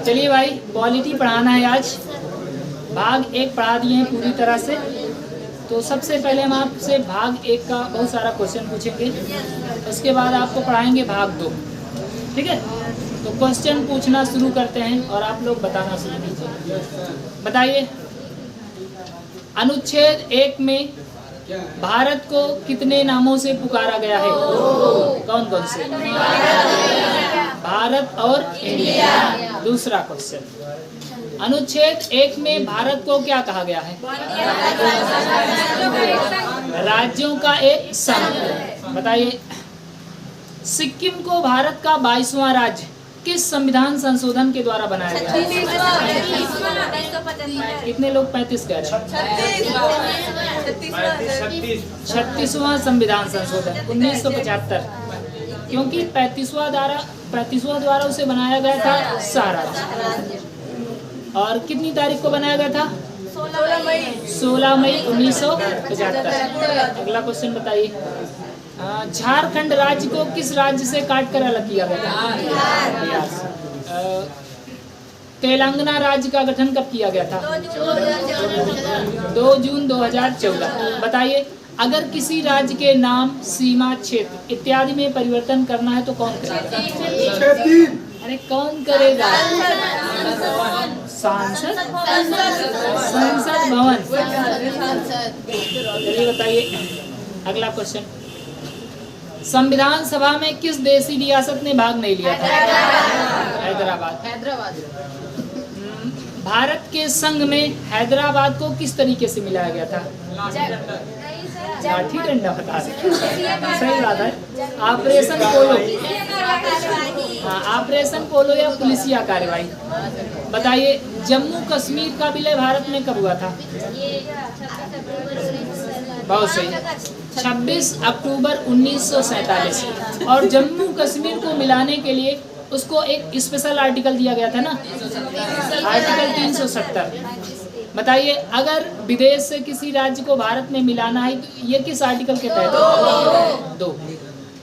चलिए भाई, पॉलिटी पढ़ाना है आज। भाग 1 पढ़ा दिए हैं पूरी तरह से। तो सबसे पहले हम आपसे भाग 1 का बहुत सारा क्वेश्चन पूछेंगे, उसके बाद आपको पढ़ाएंगे भाग 2। ठीक है, तो क्वेश्चन पूछना शुरू करते हैं और आप लोग बताना शुरू कीजिए। बताइए, अनुच्छेद 1 में भारत को कितने नामों से पुकारा गया है? कौन कौन से? भारत और इंडिया। दूसरा क्वेश्चन, अनुच्छेद 1 में भारत को क्या कहा गया है? राज्यों का एक संघ। बताइए, सिक्किम को भारत का 22वां राज्य किस संविधान संशोधन के द्वारा बनाया गया? कितने लोग 35 कह रहे हैं? 36वां संविधान संशोधन 1975, क्योंकि 35वां द्वारा उसे बनाया गया था सारा। और कितनी तारीख को बनाया गया था? 16 मई 1975। अगला क्वेश्चन बताइए, झारखंड राज्य को किस राज्य से काट कर अलग किया गया था? बिहार से। तेलंगाना राज्य का गठन कब किया गया था? 2 जून 2014। बताइए, अगर किसी राज्य के नाम, सीमा, क्षेत्र इत्यादि में परिवर्तन करना है तो कौन करेगा? अरे कौन करेगा? सांसद भवन। चलिए बताइए, अगला क्वेश्चन, संविधान सभा में किस देशी रियासत ने भाग नहीं लिया था? हैदराबाद। भारत के संघ में हैदराबाद को किस तरीके से मिलाया गया था? लाठी डंडा। बता सही बात है। ऑपरेशन पोलो। ऑपरेशन पोलो या पुलिसिया कार्रवाई। बताइए, जम्मू कश्मीर का विलय भारत में कब हुआ था? बहुत सही, 26 अक्टूबर 1947। और जम्मू कश्मीर को मिलाने के लिए उसको एक स्पेशल आर्टिकल दिया गया था ना, आर्टिकल 370। बताइए, अगर विदेश से किसी राज्य को भारत में मिलाना है तो ये किस आर्टिकल के तहत? 2।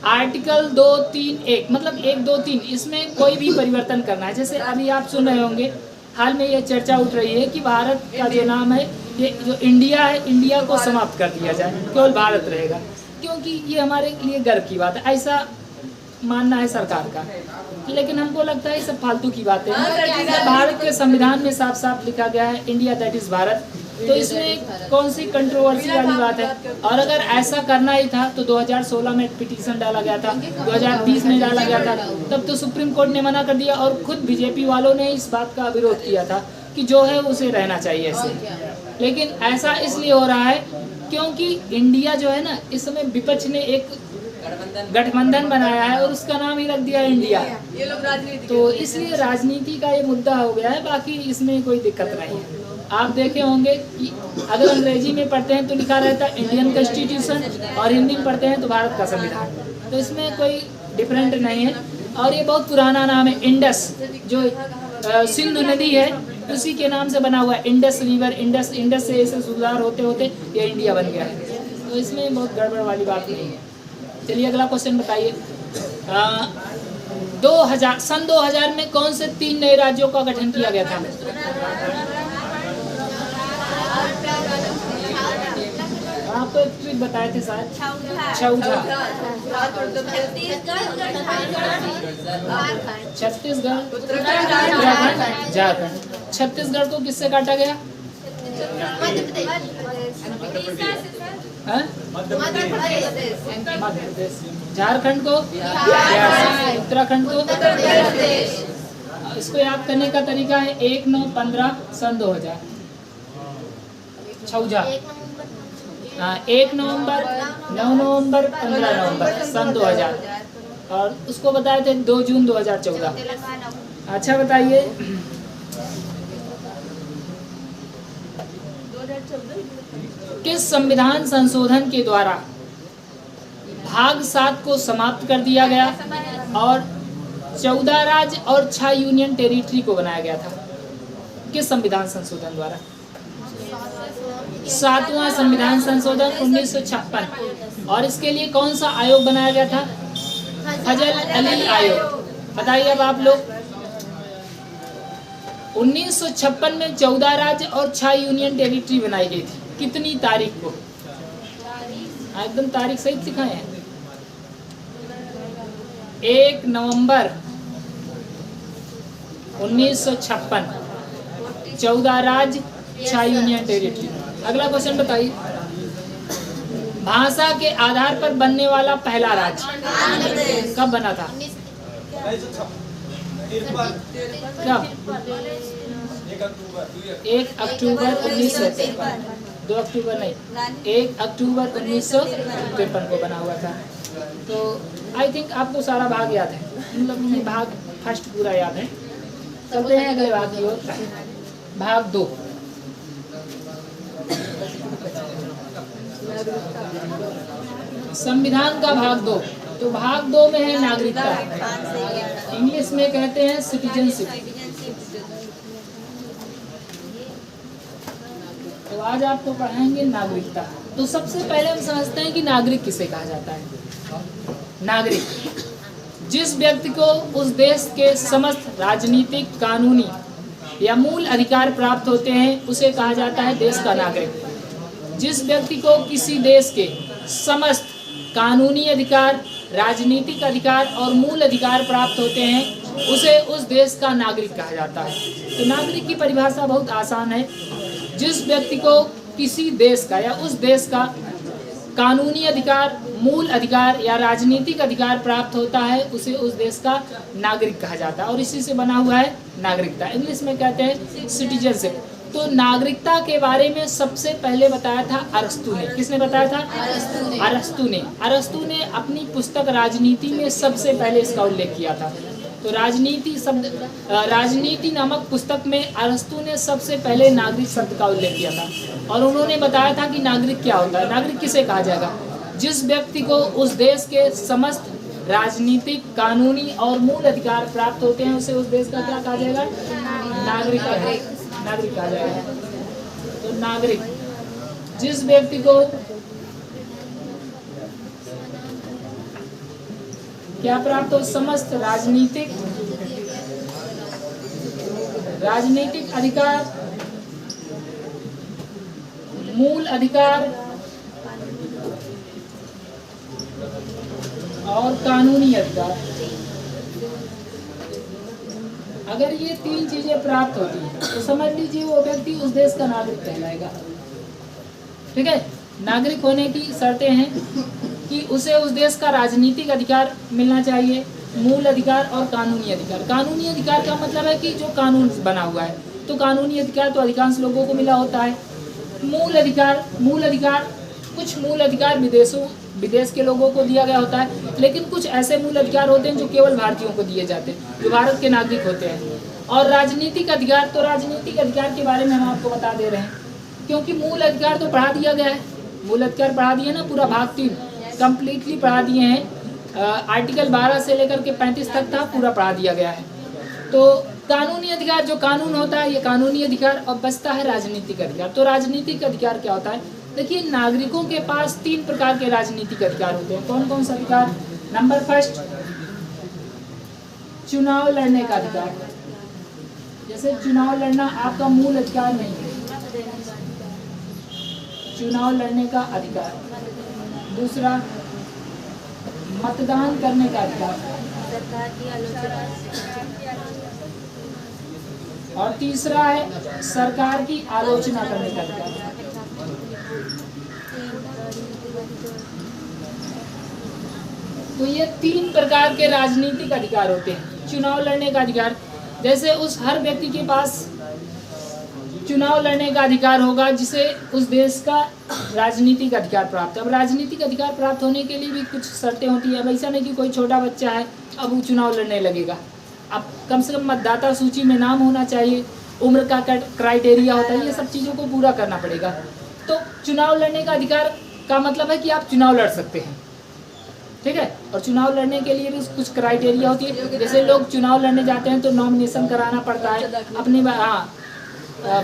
आर्टिकल 2, 3, 1, मतलब 1, 2, 3, इसमें कोई भी परिवर्तन करना है। जैसे अभी आप सुन रहे होंगे, हाल में ये चर्चा उठ रही है कि भारत का जो नाम है, ये जो इंडिया है, इंडिया को समाप्त कर दिया जाए, केवल भारत रहेगा, क्योंकि ये हमारे लिए गर्व की बात है। ऐसा मानना है सरकार का, लेकिन हमको लगता है ये सब फालतू की बातें हैं। भारत के संविधान में साफ साफ लिखा गया है इंडिया दैट इज भारत, तो इसमें कौन सी कंट्रोवर्सी वाली बात है? और अगर ऐसा करना ही था तो 2016 में पिटीशन डाला गया था, 2020 में डाला गया था, तब तो सुप्रीम कोर्ट ने मना कर दिया और खुद बीजेपी वालों ने इस बात का विरोध किया था कि जो है उसे रहना चाहिए ऐसे। लेकिन ऐसा इसलिए हो रहा है क्योंकि इंडिया जो है ना, इस समय विपक्ष ने एक गठबंधन बनाया है और उसका नाम ही रख दिया इंडिया। ये लोग राजनीति, तो इसलिए राजनीति का ये मुद्दा हो गया है, बाकी इसमें कोई दिक्कत नहीं है। आप देखे होंगे कि अगर अंग्रेजी में पढ़ते हैं तो लिखा रहता है इंडियन कॉन्स्टिट्यूशन, और हिंदी में पढ़ते हैं तो भारत का संविधान, तो इसमें कोई डिफरेंट नहीं है। और ये बहुत पुराना नाम है, इंडस, जो सिंधु नदी है उसी के नाम से बना हुआ है, इंडस रिवर। इंडस से ऐसे सुधार होते होते ये इंडिया बन गया है, तो इसमें बहुत गड़बड़ वाली बात नहीं है। चलिए अगला क्वेश्चन बताइए, 2000 में कौन से 3 नए राज्यों का गठन किया गया था? आप तो एक ट्रिक बताए थे शायद, छत्तीसगढ़। उत्तराखंड, झारखंड। छत्तीसगढ़ को किससे काटा गया? मध्य प्रदेश। झारखंड को, उत्तराखंड को, इसको याद करने का तरीका है 1/9/15 सन 2000। 1 नवंबर, 9 नवंबर, 15 नवंबर सन 2000, और उसको बताए थे 2 जून 2014। अच्छा बताइए, किस संविधान संशोधन के द्वारा भाग 7 को समाप्त कर दिया गया और 14 राज्य और 6 यूनियन टेरिटरी को बनाया गया था? किस संविधान संशोधन द्वारा? 7वां संविधान संशोधन 1956। और इसके लिए कौन सा आयोग बनाया गया था? फजल अली आयोग। बताइए अब आप लोग, 1956 में 14 राज्य और 6 यूनियन टेरिटरी बनाई गई थी। कितनी तारीख को? एकदम तारीख सही सिखाए हैं। 1 नवंबर 1956, 14 राज्य 6 यूनियन टेरिटरी। अगला क्वेश्चन बताइए, भाषा के आधार पर बनने वाला पहला राज्य कब बना था? कब? 1 अक्टूबर 1953, 2 अक्टूबर नहीं, 1 अक्टूबर 1953 को बना हुआ था। तो आई थिंक आपको सारा भाग याद है, मतलब मुझे भाग फर्स्ट पूरा याद है। चलते हैं अगले भाग की ओर, भाग 2। संविधान का भाग 2। तो भाग 2 में है नागरिकता, इंग्लिश में कहते हैं सिटीजनशिप। तो आज आपको पढ़ाएंगे नागरिकता। तो सबसे पहले हम समझते हैं कि नागरिक किसे कहा जाता है। नागरिक जिस व्यक्ति को उस देश के समस्त राजनीतिक, कानूनी या मूल अधिकार प्राप्त होते हैं उसे कहा जाता है देश का नागरिक। जिस व्यक्ति को किसी देश के समस्त कानूनी अधिकार, राजनीतिक अधिकार और मूल अधिकार प्राप्त होते हैं उसे उस देश का नागरिक कहा जाता है। तो नागरिक की परिभाषा बहुत आसान है। जिस व्यक्ति को किसी देश का या उस देश का कानूनी अधिकार, मूल अधिकार या राजनीतिक अधिकार प्राप्त होता है उसे उस देश का नागरिक कहा जाता है, और इसी से बना हुआ है नागरिकता। इंग्लिश में कहते हैं सिटीजनशिप। तो नागरिकता के बारे में सबसे पहले बताया था अरस्तु ने। किसने बताया था? अरस्तु ने अपनी पुस्तक राजनीति में सबसे पहले इसका उल्लेख किया था। तो राजनीति नामक पुस्तक में अरस्तु ने सबसे पहले नागरिक शब्द का उल्लेख किया था, और उन्होंने बताया था कि नागरिक क्या होता है। नागरिक किसे कहा जाएगा? जिस व्यक्ति को उस देश के समस्त राजनीतिक, कानूनी और मूल अधिकार प्राप्त होते हैं उसे उस देश का क्या कहा जाएगा? नागरिक कहा जाएगा। तो नागरिक जिस व्यक्ति को क्या प्राप्त हो? समस्त राजनीतिक अधिकार, मूल अधिकार और कानूनी अधिकार। अगर ये 3 चीजें प्राप्त होती हैं तो समझ लीजिए वो व्यक्ति उस देश का नागरिक कहलाएगा। ठीक है। नागरिक होने की शर्तें हैं कि उसे उस देश का राजनीतिक अधिकार मिलना चाहिए, मूल अधिकार और कानूनी अधिकार। कानूनी अधिकार का मतलब है कि जो कानून बना हुआ है। तो कानूनी अधिकार तो अधिकांश लोगों को मिला होता है। मूल अधिकार कुछ मूल अधिकार विदेश के लोगों को दिया गया होता है, लेकिन कुछ ऐसे मूल अधिकार होते हैं जो केवल भारतीयों को दिए जाते हैं, जो भारत के नागरिक होते हैं। और राजनीतिक अधिकार, तो राजनीतिक अधिकार के बारे में हम आपको बता दे रहे हैं, क्योंकि मूल अधिकार तो पढ़ा दिया गया है। मूल अधिकार पढ़ा दिए ना, पूरा भाग 3 कंप्लीटली पढ़ा दिए हैं। आर्टिकल 12 से लेकर के 35 तक था, पूरा पढ़ा दिया गया है। तो कानूनी अधिकार, जो कानून होता है, ये कानूनी अधिकार। और बचता है राजनीतिक अधिकार। तो राजनीतिक अधिकार क्या होता है? देखिए, नागरिकों के पास 3 प्रकार के राजनीतिक अधिकार होते हैं। कौन कौन सा अधिकार? नंबर 1, चुनाव लड़ने का अधिकार। जैसे चुनाव लड़ना आपका मूल अधिकार नहीं है, चुनाव लड़ने का अधिकार। दूसरा, मतदान करने का अधिकार। और तीसरा है सरकार की आलोचना करने का अधिकार। तो ये 3 प्रकार के राजनीतिक अधिकार होते हैं। चुनाव लड़ने का अधिकार, जैसे उस हर व्यक्ति के पास चुनाव लड़ने का अधिकार होगा जिसे उस देश का राजनीतिक अधिकार प्राप्त है। अब राजनीतिक अधिकार प्राप्त होने के लिए भी कुछ शर्तें होती है। अब ऐसा नहीं कि कोई छोटा बच्चा है अब वो चुनाव लड़ने लगेगा। अब कम से कम मतदाता सूची में नाम होना चाहिए, उम्र का क्राइटेरिया होता है, ये सब चीज़ों को पूरा करना पड़ेगा। तो चुनाव लड़ने का अधिकार का मतलब है कि आप चुनाव लड़ सकते हैं। ठीक है। और चुनाव लड़ने के लिए भी कुछ क्राइटेरिया होती है। जैसे लोग चुनाव लड़ने जाते हैं तो नॉमिनेशन कराना पड़ता है, अपनी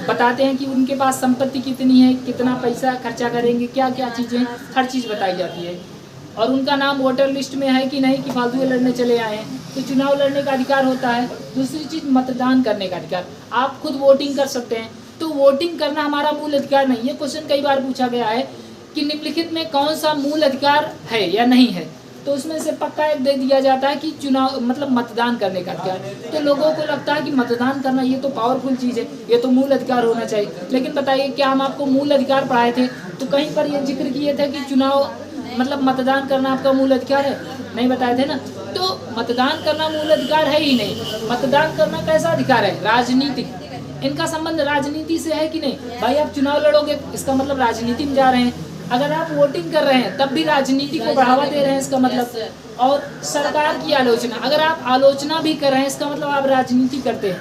बताते हैं कि उनके पास संपत्ति कितनी है, कितना पैसा खर्चा करेंगे, क्या क्या चीज़ें, हर चीज़ बताई जाती है। और उनका नाम वोटर लिस्ट में है कि नहीं, कि फालतू लड़ने चले आए हैं, तो चुनाव लड़ने का अधिकार होता है। दूसरी चीज़ मतदान करने का अधिकार, आप खुद वोटिंग कर सकते हैं। तो वोटिंग करना हमारा मूल अधिकार नहीं है। क्वेश्चन कई बार पूछा गया है कि निम्नलिखित में कौन सा मूल अधिकार है या नहीं है, तो उसमें से पक्का एक दे दिया जाता है कि चुनाव मतलब मतदान करने का अधिकार। तो लोगों को लगता है कि मतदान करना ये तो पावरफुल चीज़ है, ये तो मूल अधिकार होना चाहिए। लेकिन बताइए, क्या हम आपको मूल अधिकार पढ़ाए थे? तो कहीं पर ये जिक्र किए थे कि चुनाव मतलब मतदान करना आपका मूल अधिकार है? नहीं बताए थे ना। तो मतदान करना मूल अधिकार है ही नहीं। मतदान करना कैसा अधिकार है? राजनीतिक। इनका संबंध राजनीति से है कि नहीं? भाई आप चुनाव लड़ोगे, इसका मतलब राजनीति में जा रहे हैं। अगर आप वोटिंग कर रहे हैं तब भी राजनीति को बढ़ावा दे रहे हैं, इसका मतलब। और सरकार की आलोचना, अगर आप आलोचना भी कर रहे हैं, इसका मतलब आप राजनीति करते हैं।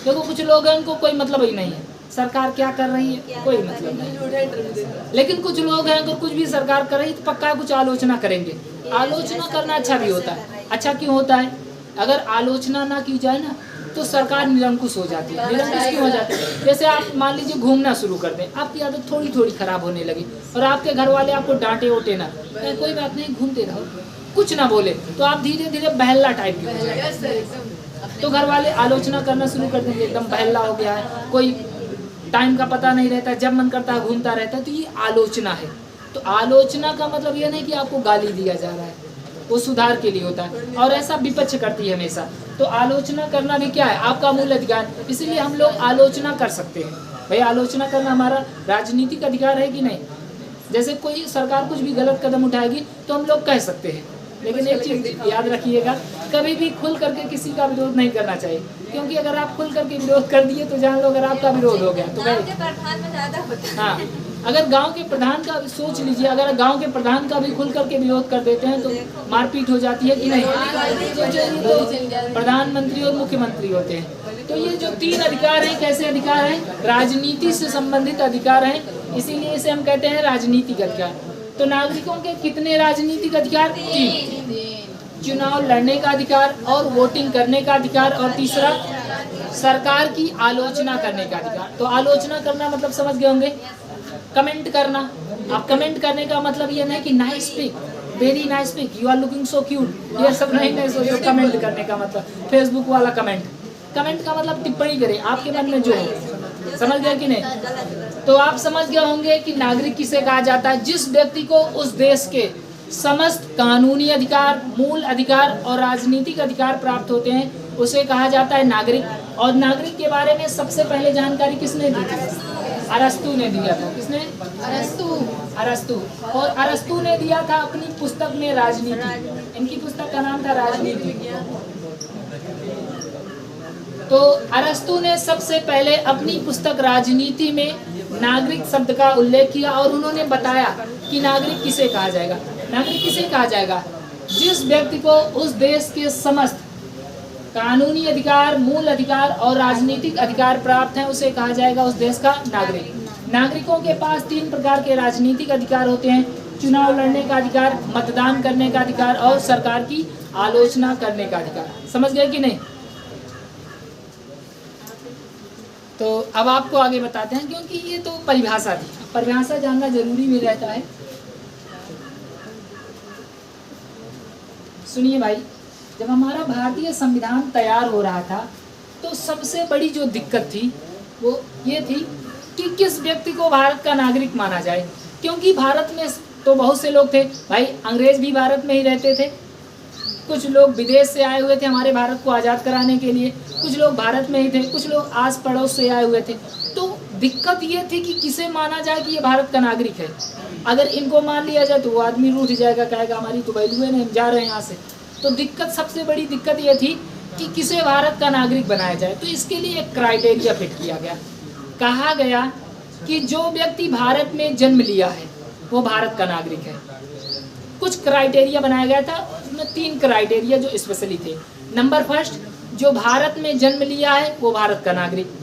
देखो कुछ लोग हैं उनको कोई मतलब ही नहीं है सरकार क्या कर रही है, कोई मतलब नहीं। लेकिन कुछ लोग हैं अगर कुछ भी सरकार कर रही है तो पक्का कुछ आलोचना करेंगे। आलोचना करना अच्छा भी होता है। अच्छा क्यों होता है? अगर आलोचना ना की जाए ना तो सरकार निरंकुश हो जाती है। निरंकुश क्यों हो जाती है? जैसे आप मान लीजिए घूमना शुरू कर दें, आपकी आदत थोड़ी थोड़ी खराब होने लगी और आपके घर वाले आपको डांटे ओटे ना, कोई बात नहीं घूमते रहो, कुछ ना बोले, तो आप धीरे धीरे बहला टाइप की हो जाए। तो घर वाले आलोचना करना शुरू कर देंगे, एकदम बहला हो गया है, कोई टाइम का पता नहीं रहता, जब मन करता है घूमता रहता है। तो ये आलोचना है। तो आलोचना का मतलब ये नहीं कि आपको गाली दिया जा रहा है, वो सुधार के लिए होता है और ऐसा विपक्ष करती है हमेशा। तो आलोचना करना भी क्या है? आपका मूल अधिकार। इसीलिए हम लोग आलोचना कर सकते हैं। भाई आलोचना करना हमारा राजनीतिक अधिकार है कि नहीं? जैसे कोई सरकार कुछ भी गलत कदम उठाएगी तो हम लोग कह सकते हैं, लेकिन एक चीज़ याद रखिएगा, कभी भी खुल करके किसी का विरोध नहीं करना चाहिए, क्योंकि अगर आप खुल करके विरोध कर दिए तो जान लो अगर आपका विरोध हो गया तो हाँ, अगर गांव के प्रधान का सोच लीजिए, अगर गांव के प्रधान का भी खुल करके विरोध कर देते हैं तो मारपीट हो जाती है कि नहीं? तो प्रधानमंत्री और मुख्यमंत्री होते हैं। तो ये जो तीन अधिकार हैं, कैसे अधिकार हैं? राजनीति से संबंधित अधिकार हैं, इसीलिए इसे हम कहते हैं राजनीतिक अधिकार। तो नागरिकों के कितने राजनीतिक अधिकार? 3। चुनाव लड़ने का अधिकार और वोटिंग करने का अधिकार, और तीसरा सरकार की आलोचना करने का अधिकार। तो आलोचना करना मतलब समझ गए होंगे, कमेंट करना। आप कमेंट करने का मतलब ये नहीं कि nice pic, very nice pic, you are looking so cute, ये सब नहीं सोचो। कमेंट करने का मतलब फेसबुक वाला कमेंट। कमेंट का मतलब टिप्पणी करें आपके मन में जो है। समझ गए कि नहीं? तो आप समझ गए होंगे कि नागरिक किसे कहा जाता है? जिस व्यक्ति को उस देश के समस्त कानूनी अधिकार, मूल अधिकार और राजनीतिक अधिकार प्राप्त होते हैं, उसे कहा जाता है नागरिक। और नागरिक के बारे में सबसे पहले जानकारी किसने दी थी? अरस्तु ने दिया था। किसने? अरस्तु। और अरस्तु ने दिया था अपनी पुस्तक में राजनीति। इनकी पुस्तक का नाम था राजनीति। तो अरस्तु ने सबसे पहले अपनी पुस्तक राजनीति में नागरिक शब्द का उल्लेख किया और उन्होंने बताया कि नागरिक किसे कहा जाएगा। नागरिक किसे कहा जाएगा? जिस व्यक्ति को उस देश के समस्त कानूनी अधिकार, मूल अधिकार और राजनीतिक अधिकार प्राप्त हैं, उसे कहा जाएगा उस देश का नागरिक। नागरिकों के पास 3 प्रकार के राजनीतिक अधिकार होते हैं: चुनाव लड़ने का अधिकार, मतदान करने का अधिकार और सरकार की आलोचना करने का अधिकार। समझ गए कि नहीं? तो अब आपको आगे बताते हैं, क्योंकि ये तो परिभाषा थी, परिभाषा जानना जरूरी भी रहता है। सुनिए भाई, जब हमारा भारतीय संविधान तैयार हो रहा था तो सबसे बड़ी जो दिक्कत थी वो ये थी कि किस व्यक्ति को भारत का नागरिक माना जाए। क्योंकि भारत में तो बहुत से लोग थे भाई, अंग्रेज भी भारत में ही रहते थे, कुछ लोग विदेश से आए हुए थे हमारे भारत को आज़ाद कराने के लिए, कुछ लोग भारत में ही थे, कुछ लोग आस पड़ोस से आए हुए थे। तो दिक्कत ये थी कि किसे माना जाए कि ये भारत का नागरिक है। अगर इनको मान लिया जाए तो वो आदमी रूठ जाएगा, कहेगा हमारी तो वैल्यू है नहीं, हम जा रहे हैं यहाँ से। तो दिक्कत, सबसे बड़ी दिक्कत ये थी कि किसे भारत का नागरिक बनाया जाए। तो इसके लिए एक क्राइटेरिया फिट किया गया। कहा गया कि जो व्यक्ति भारत में जन्म लिया है वो भारत का नागरिक है। कुछ क्राइटेरिया बनाया गया था, उसमें 3 क्राइटेरिया जो स्पेशली थे। नंबर फर्स्ट, जो भारत में जन्म लिया है वो भारत का नागरिक।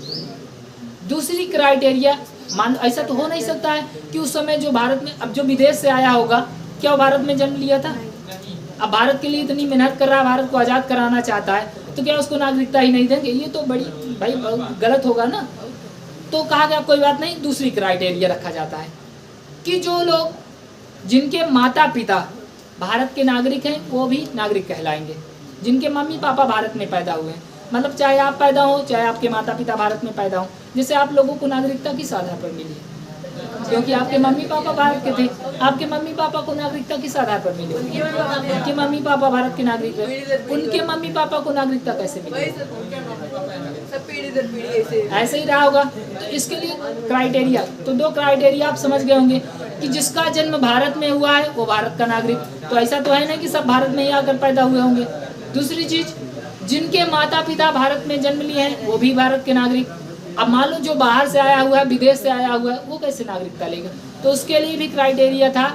दूसरी क्राइटेरिया, मान ऐसा तो हो नहीं सकता है कि उस समय जो भारत में, अब जो विदेश से आया होगा क्या वो भारत में जन्म लिया था? अब भारत के लिए इतनी मेहनत कर रहा है, भारत को आज़ाद कराना चाहता है, तो क्या उसको नागरिकता ही नहीं देंगे? ये तो बड़ी भाई गलत होगा ना। तो कहा गया कोई बात नहीं, दूसरी क्राइटेरिया रखा जाता है कि जो लोग, जिनके माता पिता भारत के नागरिक हैं वो भी नागरिक कहलाएंगे, जिनके मम्मी पापा भारत में पैदा हुए हैं। मतलब चाहे आप पैदा हो, चाहे आपके माता पिता भारत में पैदा हो, जैसे आप लोगों को नागरिकता किस आधार पर मिली है? क्योंकि आपके मम्मी पापा भारत के थे। आपके मम्मी पापा को नागरिकता किस आधार पर मिली? उनके मम्मी पापा भारत के नागरिक थे। उनके मम्मी पापा को नागरिकता कैसे मिली? ऐसे ही रहा होगा। तो इसके लिए क्राइटेरिया, तो 2 क्राइटेरिया आप समझ गए होंगे कि जिसका जन्म भारत में हुआ है वो भारत का नागरिक। तो ऐसा तो है ना कि सब भारत में ही आकर पैदा हुए होंगे। दूसरी चीज, जिनके माता पिता भारत में जन्म लिए हैं वो भी भारत के नागरिक। अब मान लो जो बाहर से आया हुआ है, विदेश से आया हुआ है, वो कैसे नागरिकता लेगा? तो उसके लिए भी क्राइटेरिया था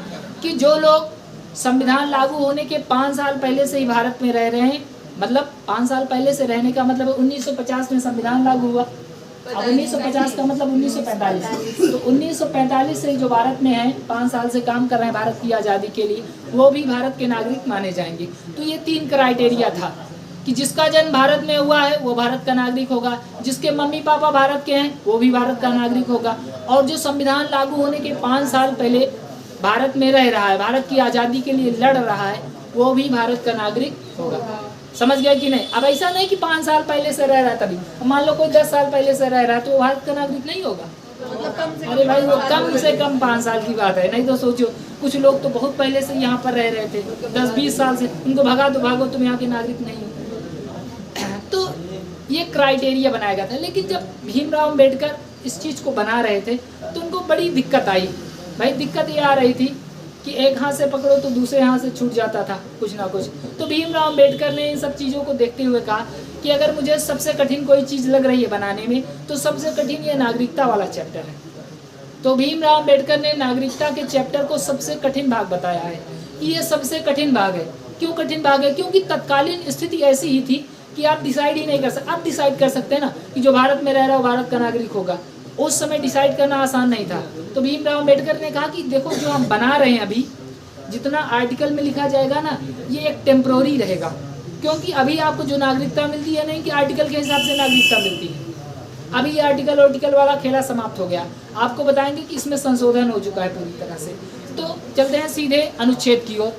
कि जो लोग संविधान लागू होने के 5 साल पहले से ही भारत में रह रहे हैं, मतलब 5 साल पहले से रहने का मतलब 1950 में संविधान लागू हुआ। अब 1950 का मतलब 1945, तो 1945 से जो भारत में है, 5 साल से काम कर रहे हैं भारत की आज़ादी के लिए, वो भी भारत के नागरिक माने जाएंगे। तो ये 3 क्राइटेरिया था कि जिसका जन्म भारत में हुआ है वो भारत का नागरिक होगा, जिसके मम्मी पापा भारत के हैं वो भी भारत का नागरिक होगा, और जो संविधान लागू होने के 5 साल पहले भारत में रह रहा है, भारत की आज़ादी के लिए लड़ रहा है, वो भी भारत का नागरिक होगा। समझ गया कि नहीं? अब ऐसा नहीं कि 5 साल पहले से रह रहा है तभी, मान लो कोई 10 साल पहले से रह रहा है तो वो भारत का नागरिक नहीं होगा। अरे भाई वो कम से कम 5 साल की बात है, नहीं तो सोचो कुछ लोग तो बहुत पहले से यहाँ पर रह रहे थे, 10-20 साल से, उनको भगा दो, भागो तुम यहाँ के नागरिक नहीं हो। तो ये क्राइटेरिया बनाया गया था। लेकिन जब भीमराव अम्बेडकर इस चीज़ को बना रहे थे तो उनको बड़ी दिक्कत आई। भाई दिक्कत ये आ रही थी कि एक हाथ से पकड़ो तो दूसरे हाथ से छूट जाता था कुछ ना कुछ। तो भीमराव अम्बेडकर ने इन सब चीज़ों को देखते हुए कहा कि अगर मुझे सबसे कठिन कोई चीज़ लग रही है बनाने में तो सबसे कठिन ये नागरिकता वाला चैप्टर है। तो भीमराव अम्बेडकर ने नागरिकता के चैप्टर को सबसे कठिन भाग बताया है कि ये सबसे कठिन भाग है। क्यों कठिन भाग है? क्योंकि तत्कालीन स्थिति ऐसी ही थी कि आप डिसाइड ही नहीं कर सकते। आप डिसाइड कर सकते हैं ना कि जो भारत में रह रहा है भारत का नागरिक होगा, उस समय डिसाइड करना आसान नहीं था। तो भीमराव अम्बेडकर ने कहा कि देखो जो हम बना रहे हैं अभी, जितना आर्टिकल में लिखा जाएगा ना ये एक टेम्प्रोरी रहेगा, क्योंकि अभी आपको जो नागरिकता मिलती है नहीं कि आर्टिकल के हिसाब से नागरिकता मिलती है। अभी ये आर्टिकल वाला खेला समाप्त हो गया। आपको बताएंगे कि इसमें संशोधन हो चुका है पूरी तरह से। तो चलते हैं सीधे अनुच्छेद की ओर।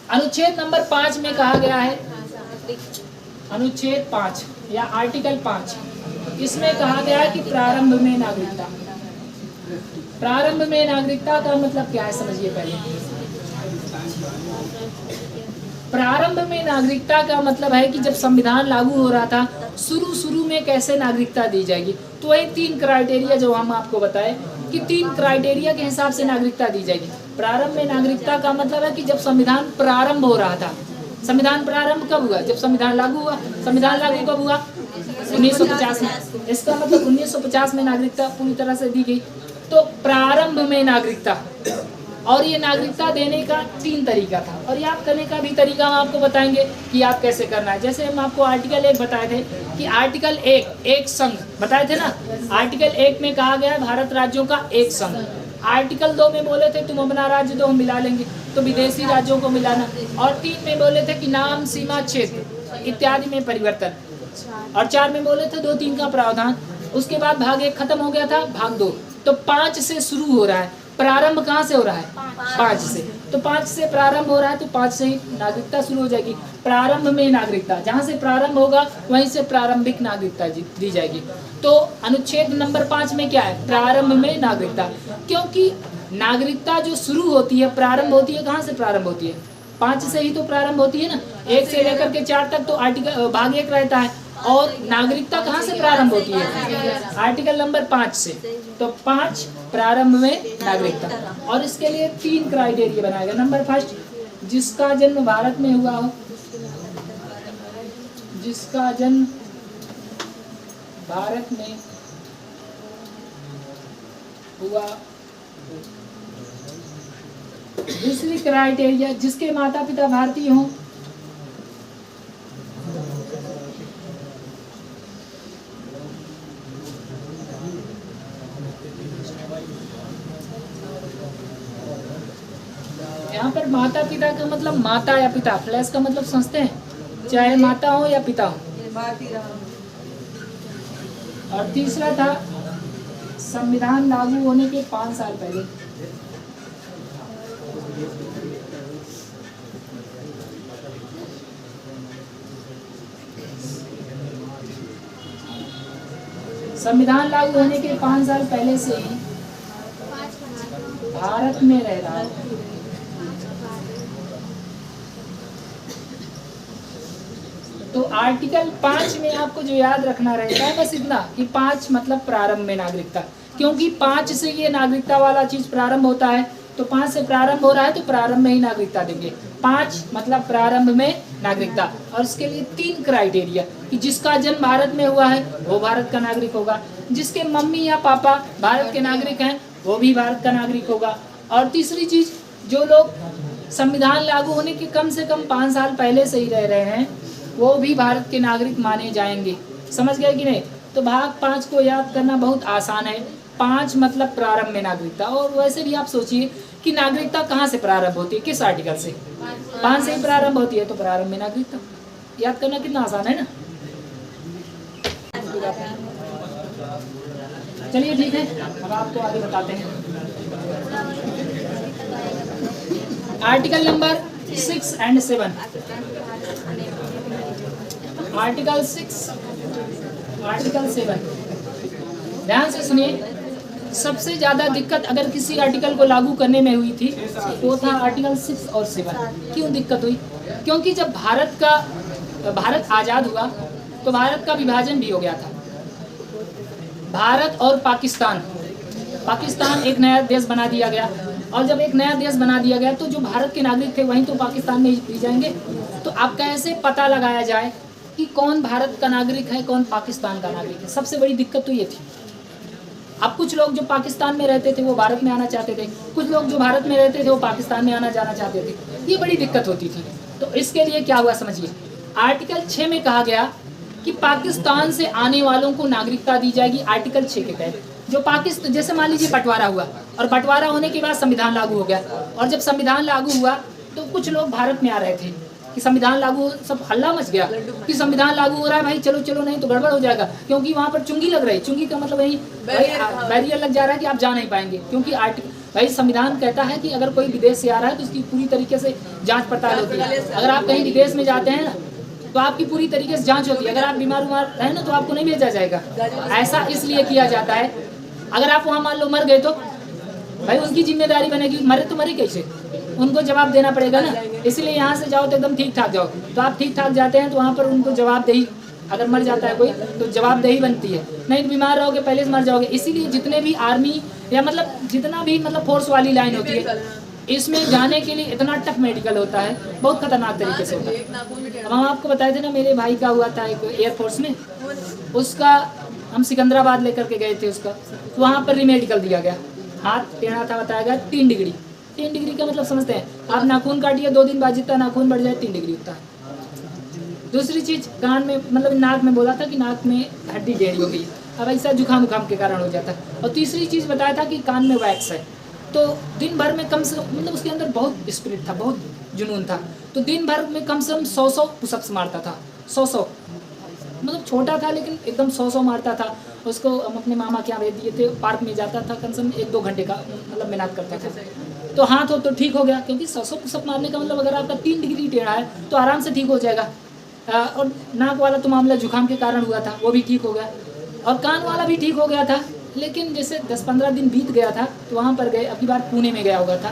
अनुच्छेद नंबर 5 में कहा गया है, अनुच्छेद 5 या आर्टिकल 5, इसमें कहा गया है कि प्रारंभ में नागरिकता। प्रारंभ में नागरिकता का मतलब क्या है समझिए पहले। प्रारंभ में नागरिकता का मतलब है कि जब संविधान लागू हो रहा था शुरू में कैसे नागरिकता दी जाएगी। तो वही 3 क्राइटेरिया जो हम आपको बताए कि 3 क्राइटेरिया के हिसाब से नागरिकता दी जाएगी। प्रारंभ में नागरिकता का मतलब है कि जब संविधान प्रारंभ हो रहा था। संविधान प्रारंभ कब हुआ? जब संविधान लागू हुआ। संविधान लागू कब हुआ? 1950 में। इसका मतलब 1950 में नागरिकता पूरी तरह से दी गई। तो प्रारंभ में नागरिकता, और ये नागरिकता देने का 3 तरीका था, और याद करने का भी तरीका हम आपको बताएंगे कि आप कैसे करना है। जैसे हम आपको आर्टिकल 1 बताए थे कि आर्टिकल 1 एक संघ बताए थे ना। आर्टिकल 1 में कहा गया है भारत राज्यों का एक संघ। आर्टिकल 2 में बोले थे तुम अपना राज्य दो हम मिला लेंगे, तो विदेशी राज्यों को मिलाना। और 3 में बोले थे कि नाम, सीमा, क्षेत्र इत्यादि में परिवर्तन। और 4 में बोले थे 2-3 का प्रावधान। उसके बाद भाग 1 खत्म हो गया था, भाग 2। तो 5 से शुरू हो रहा है। प्रारंभ कहाँ से हो रहा है? 5 से। तो 5 से प्रारंभ हो रहा है तो 5 से ही नागरिकता शुरू हो जाएगी। प्रारंभ में नागरिकता, जहाँ से प्रारंभ होगा वहीं से प्रारंभिक नागरिकता दी जाएगी। तो अनुच्छेद नंबर 5 में क्या है? प्रारंभ में नागरिकता। क्योंकि नागरिकता जो शुरू होती है, प्रारंभ होती है, कहाँ से प्रारंभ होती है? 5 से ही तो प्रारंभ होती है ना। 1 से लेकर के 4 तक तो आर्टिकल भाग 1 रहता है, और नागरिकता कहाँ से प्रारंभ होती है? आर्टिकल नंबर 5 से। तो 5 प्रारंभ में नागरिकता। और इसके लिए 3 क्राइटेरिया बनाया गया। नंबर 1, जिसका जन्म भारत में हुआ हो, जिसका जन्म भारत में हुआ। दूसरी क्राइटेरिया, जिसके माता पिता भारतीय हों। यहाँ पर माता पिता का मतलब माता या पिता, फ्लैश का मतलब समझते हैं, चाहे माता हो या पिता हो। और तीसरा था संविधान लागू होने के 5 साल पहले। संविधान लागू होने के 5 साल पहले से ही भारत में रह रहा है। तो आर्टिकल 5 में आपको जो याद रखना रहेगा है बस इतना कि 5 मतलब प्रारंभ में नागरिकता, क्योंकि 5 से ये नागरिकता वाला चीज प्रारंभ होता है, तो 5 से प्रारंभ हो रहा है तो प्रारंभ में ही नागरिकता देंगे। 5 मतलब प्रारंभ में नागरिकता, और इसके लिए 3 क्राइटेरिया कि जिसका जन्म भारत में हुआ है वो भारत का नागरिक होगा, जिसके मम्मी या पापा भारत के नागरिक हैं वो भी भारत का नागरिक होगा, और तीसरी चीज जो लोग संविधान लागू होने के कम से कम 5 साल पहले से ही रह रहे हैं वो भी भारत के नागरिक माने जाएंगे। समझ गए कि नहीं? तो भाग 5 को याद करना बहुत आसान है। 5 मतलब प्रारंभ में नागरिकता, और वैसे भी आप सोचिए कि नागरिकता कहाँ से प्रारंभ होती है, किस आर्टिकल से? 5 से ही प्रारंभ होती है, तो प्रारंभ में नागरिकता याद करना कितना आसान है ना। चलिए ठीक है, अब आपको आगे बताते हैं। Article number 6 and 7। Article 6, article 7 ध्यान से सुनिए। सबसे ज़्यादा दिक्कत अगर किसी आर्टिकल को लागू करने में हुई थी वो था आर्टिकल 6 और 7। क्यों दिक्कत हुई? क्योंकि जब भारत आज़ाद हुआ तो भारत का विभाजन भी हो गया था। भारत और पाकिस्तान एक नया देश बना दिया गया, और जब एक नया देश बना दिया गया तो जो भारत के नागरिक थे वहीं तो पाकिस्तान में ही जाएंगे। तो अब कैसे पता लगाया जाए कि कौन भारत का नागरिक है कौन पाकिस्तान का नागरिक है? सबसे बड़ी दिक्कत तो ये थी। अब कुछ लोग जो पाकिस्तान में रहते थे वो भारत में आना चाहते थे, कुछ लोग जो भारत में रहते थे वो पाकिस्तान में आना जाना चाहते थे, ये बड़ी दिक्कत होती थी। तो इसके लिए क्या हुआ समझिए, आर्टिकल 6 में कहा गया कि पाकिस्तान से आने वालों को नागरिकता दी जाएगी। आर्टिकल 6 के तहत जो पाकिस्तान, जैसे मान लीजिए बंटवारा हुआ, और बंटवारा होने के बाद संविधान लागू हो गया, और जब संविधान लागू हुआ तो कुछ लोग भारत में आ रहे थे कि संविधान लागू, सब हल्ला मच गया कि संविधान लागू हो रहा है भाई, चलो चलो नहीं तो गड़बड़ हो जाएगा, क्योंकि वहाँ पर चुंगी लग रही। चुंगी का मतलब वही बैरियर लग जा रहा है कि आप जा नहीं पाएंगे, क्योंकि भाई संविधान कहता है कि अगर कोई विदेश से आ रहा है तो उसकी पूरी तरीके से जांच पड़ताल होती है। अगर आप कहीं विदेश में जाते हैं ना तो आपकी पूरी तरीके से जांच होती है। अगर आप बीमार रहे ना तो आपको नहीं भेजा जाएगा। ऐसा इसलिए किया जाता है, अगर आप वहाँ मान लो मर गए तो भाई उनकी जिम्मेदारी बनेगी, मरे तो मरे कैसे, उनको जवाब देना पड़ेगा ना। इसलिए यहाँ से जाओ तो एकदम ठीक ठाक जाओ। तो आप ठीक ठाक जाते हैं तो वहाँ पर उनको जवाबदेही, अगर मर जाता है कोई तो जवाबदेही बनती है, नहीं तो बीमार रहोगे पहले से मर जाओगे। इसीलिए जितने भी आर्मी या मतलब जितना भी मतलब फोर्स वाली लाइन होती है इसमें जाने के लिए इतना टफ मेडिकल होता है, बहुत खतरनाक तरीके से होता है। अब हम आपको बताए थे ना, मेरे भाई का हुआ था एक एयरफोर्स में, उसका हम सिकंदराबाद लेकर के गए थे उसका, तो वहाँ पर रीमेडिकल दिया गया। हाथ टेढ़ा था, बताया गया 3 डिग्री। 3 डिग्री का मतलब समझते हैं आप, नाखून काटिए 2 दिन बाद जितना नाखून बढ़ जाए 3 डिग्री होता है। दूसरी चीज़ कान में, मतलब नाक में बोला था कि नाक में हड्डी टेढ़ी हो गई, अब ऐसा जुकाम उखाम के कारण हो जाता है। और तीसरी चीज़ बताया था कि कान में वैक्स है, तो दिन भर में कम से कम, मतलब उसके अंदर बहुत स्पिरिट था, बहुत जुनून था, तो दिन भर में कम से कम 100 पुशअप्स मारता था। 100 मतलब छोटा था लेकिन एकदम 100 मारता था। उसको हम अपने मामा के यहाँ भेज दिए थे, पार्क में जाता था, कम से कम 1-2 घंटे का मतलब मेहनत करता था। तो हाथ हो तो ठीक हो गया, क्योंकि 100 पुशअप मारने का मतलब अगर आपका 3 डिग्री टेढ़ा है तो आराम से ठीक हो जाएगा। और नाक वाला तो मामला जुकाम के कारण हुआ था, वो भी ठीक हो गया, और कान वाला भी ठीक हो गया था। लेकिन जैसे 10-15 दिन बीत गया था तो वहाँ पर गए, अब की बार पुणे में गया हुआ था,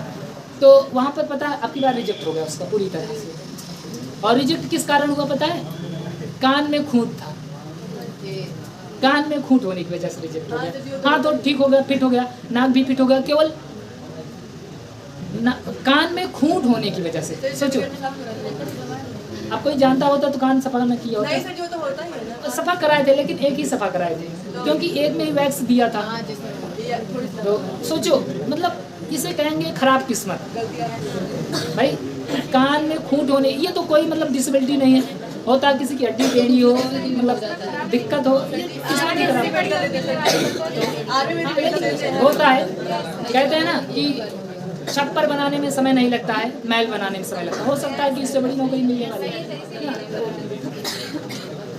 तो वहाँ पर पता है अब की बार रिजेक्ट हो गया उसका पूरी तरह से। और रिजेक्ट किस कारण हुआ पता है? कान में खूंट था, कान में खूंट होने की वजह से रिजेक्ट हो गया। हाँ तो ठीक हो गया, फिट हो गया, नाक भी फिट हो गया, केवल कान में खूंट होने की वजह से। सोचो, अब कोई जानता होता तो कान सफा न किया होता। नहीं, जो तो होता ही है ना। सफा कराए थे, लेकिन एक ही सफा कराए थे, क्योंकि एक में ही वैक्स दिया था। तो सोचो, मतलब इसे कहेंगे खराब किस्मत। भाई कान में खूंट होने, ये तो कोई मतलब डिसेबिलिटी नहीं है, होता किसी की हड्डी टेढ़ी हो, मतलब दिक्कत हो, होता है। कहते हैं ना कि छप्पर बनाने में समय नहीं लगता है, महल बनाने में समय लगता है। हो सकता है कि इससे बड़ी नौकरी मिलने वाली है।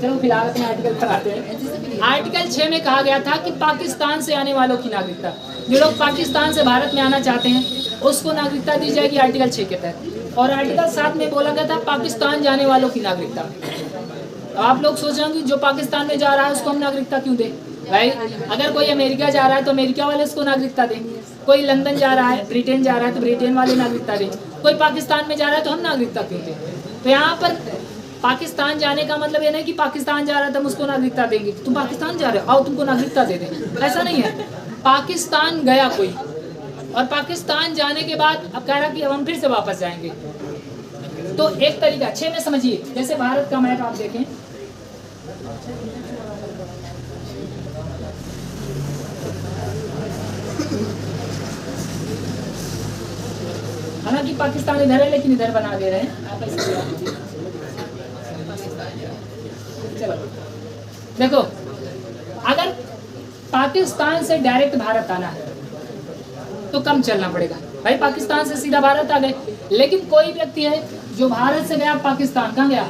चलो फिलहाल अपने आर्टिकल पर आते हैं। आर्टिकल 6 में कहा गया था कि पाकिस्तान से आने वालों की नागरिकता, जो लोग पाकिस्तान से भारत में आना चाहते हैं उसको नागरिकता दी जाएगी आर्टिकल 6 के तहत। और आर्टिकल 7 में बोला गया था पाकिस्तान जाने वालों की नागरिकता। आप लोग सोच रहे होंगे जो पाकिस्तान में जा रहा है उसको हम नागरिकता क्यों दें? भाई अगर कोई अमेरिका जा रहा है तो अमेरिका वाले उसको नागरिकता दें, कोई लंदन जा रहा है, ब्रिटेन जा रहा है तो ब्रिटेन वाले नागरिकता दें, कोई पाकिस्तान में जा रहा है तो हम नागरिकता क्यों दें? तो यहाँ पर पाकिस्तान जाने का मतलब ये नहीं कि पाकिस्तान जा रहा है तो हम उसको नागरिकता देंगे, तुम पाकिस्तान जा रहे हो आओ तुमको नागरिकता दे दें, ऐसा नहीं है। पाकिस्तान गया कोई और पाकिस्तान जाने के बाद अब कह रहा कि अब हम फिर से वापस जाएंगे, तो एक तरीका 6 में समझिए, जैसे भारत का मैप आप देखें, हालांकि पाकिस्तान इधर है लेकिन इधर बना दे रहे हैं आप ऐसे। चलो देखो, अगर पाकिस्तान से डायरेक्ट भारत आना है तो कम चलना पड़ेगा, भाई पाकिस्तान से सीधा भारत आ गए। लेकिन कोई व्यक्ति है जो भारत से गया पाकिस्तान, कहाँ गया?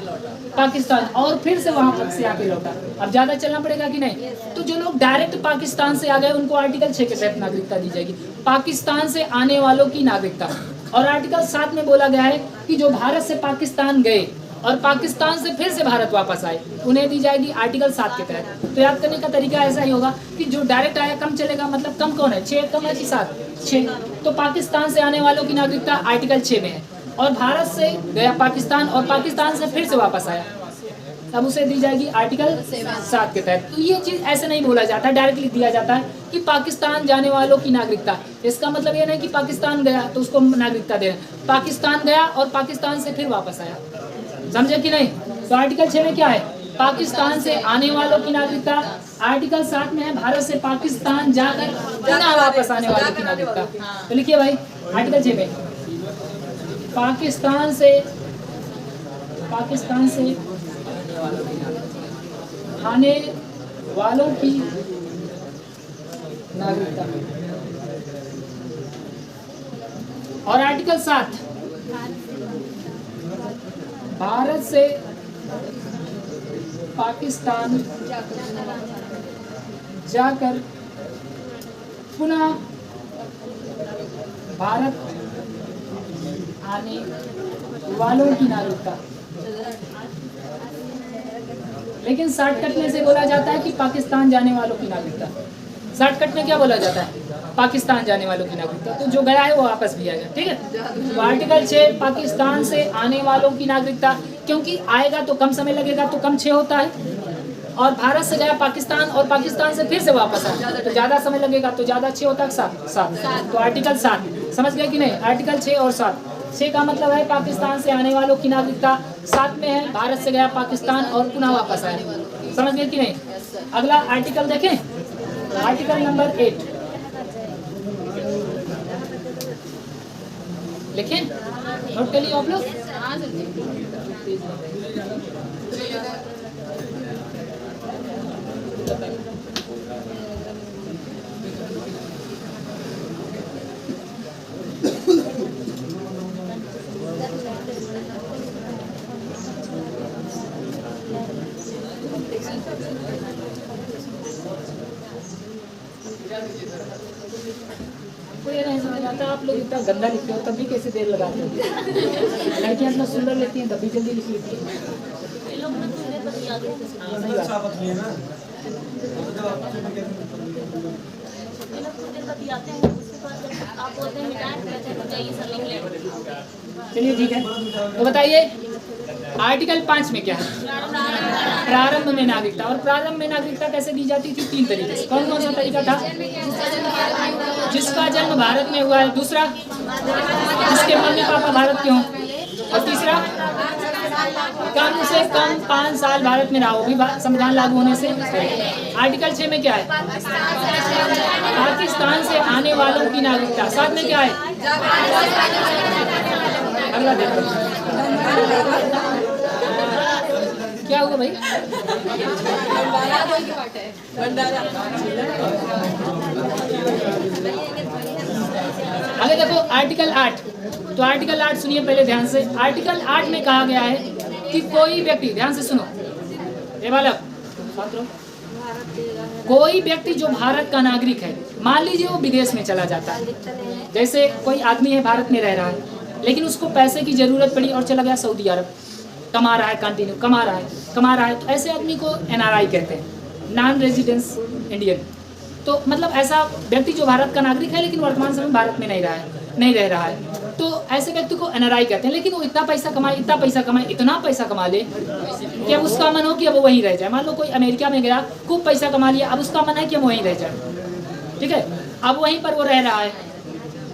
पाकिस्तान, और फिर से वहां से आके लौटा, अब ज्यादा चलना पड़ेगा कि नहीं? तो जो लोग डायरेक्ट पाकिस्तान से आ गए उनको आर्टिकल 6 के तहत नागरिकता दी जाएगी, पाकिस्तान से आने वालों की नागरिकता। और आर्टिकल 7 में बोला गया है कि जो भारत से पाकिस्तान गए और पाकिस्तान से फिर से भारत वापस आए उन्हें दी जाएगी आर्टिकल 7 के तहत। तो याद करने का तरीका ऐसा ही होगा कि जो डायरेक्ट आया कम चलेगा, मतलब कम कौन है? 6 कम है कि 7? 6। तो पाकिस्तान से आने वालों की नागरिकता आर्टिकल 6 में है, और भारत से गया पाकिस्तान और पाकिस्तान से फिर से वापस आया तब उसे दी जाएगी आर्टिकल 7 के तहत। तो ये चीज़ ऐसे नहीं बोला जाता, डायरेक्टली दिया जाता है कि पाकिस्तान जाने वालों की नागरिकता। इसका मतलब ये नहीं कि पाकिस्तान गया तो उसको नागरिकता दे रहे, पाकिस्तान गया और पाकिस्तान से फिर वापस आया, समझे कि नहीं? तो आर्टिकल 6 में क्या है? पाकिस्तान से आने वालों की नागरिकता। आर्टिकल 7 में है भारत से पाकिस्तान जाकर पुनः वापस आने वालों की नागरिकता। तो लिखिए भाई, आर्टिकल 6 में पाकिस्तान से आने वालों की नागरिकता। और आर्टिकल 7 भारत से पाकिस्तान जाकर पुनः भारत आने वालों की नागरिकता। लेकिन शॉर्टकट में से बोला जाता है कि पाकिस्तान जाने वालों की नागरिकता। शॉर्टकट में क्या बोला जाता है? पाकिस्तान जाने वालों की नागरिकता। तो जो गया है वो वापस भी आएगा, ठीक है। तो आर्टिकल 6 पाकिस्तान से आने वालों की नागरिकता, क्योंकि आएगा तो कम समय लगेगा तो कम 6 होता है, और भारत से गया पाकिस्तान और पाकिस्तान से फिर से वापस आया तो ज़्यादा समय लगेगा तो ज़्यादा 6 होता है, 7। तो आर्टिकल 7 समझ गए कि नहीं? आर्टिकल 6 और 7। 6 का मतलब है पाकिस्तान से आने वालों की नागरिकता, 7 में है भारत से गया पाकिस्तान और पुनः वापस आया, समझ गए कि नहीं? अगला आर्टिकल देखें, आर्टिकल नंबर 8 लिखें, नोट कर लिए आप लोग? आपको ये नहीं समझ आता, आप लोग इतना गंदा लिखते हो तब भी कैसे देर लगाते हो? लड़कियां इतना सुंदर लिखती हैं तब भी जल्दी लिख लेती हैं। चलिए ठीक है, तो बताइए आर्टिकल 5 में क्या है? प्रारंभ में नागरिकता। और प्रारंभ में नागरिकता कैसे दी जाती थी? 3 तरीके से। कौन कौन सा तरीका था? जिसका जन्म भारत में हुआ है, दूसरा जिसके मम्मी पापा भारत के हों, और तीसरा कम से कम 5 साल भारत में रहा हो, भी संविधान लागू होने से। आर्टिकल 6 में क्या है? पाकिस्तान से आने वालों की नागरिकता। 7 में क्या है? अगला देखो क्या हुआ भाई? आगे देखो आर्टिकल 8। तो आर्टिकल 8 सुनिए पहले ध्यान से। आर्टिकल 8 में कहा गया है कि कोई व्यक्ति, ध्यान से सुनो ये बालक, कोई व्यक्ति जो भारत का नागरिक है, मान लीजिए वो विदेश में चला जाता है, जैसे कोई आदमी है भारत में रह रहा है लेकिन उसको पैसे की जरूरत पड़ी और चला गया सऊदी अरब, कमा रहा है, कंटिन्यू कमा रहा है, तो ऐसे आदमी को NRI कहते हैं। Non residence Indian. तो मतलब ऐसा व्यक्ति जो भारत का नागरिक है लेकिन वर्तमान समय भारत में नहीं रह रहा है, तो ऐसे व्यक्ति को एनआरआई कहते हैं। लेकिन वो इतना पैसा कमाए, इतना पैसा कमा ले कि अब उसका मन हो कि अब वो वहीं रह जाए। मान लो कोई अमेरिका में गया, खूब पैसा कमा लिया, अब उसका मन है कि हम वहीं रह जाए, ठीक है, अब वहीं पर वो रह रहा है,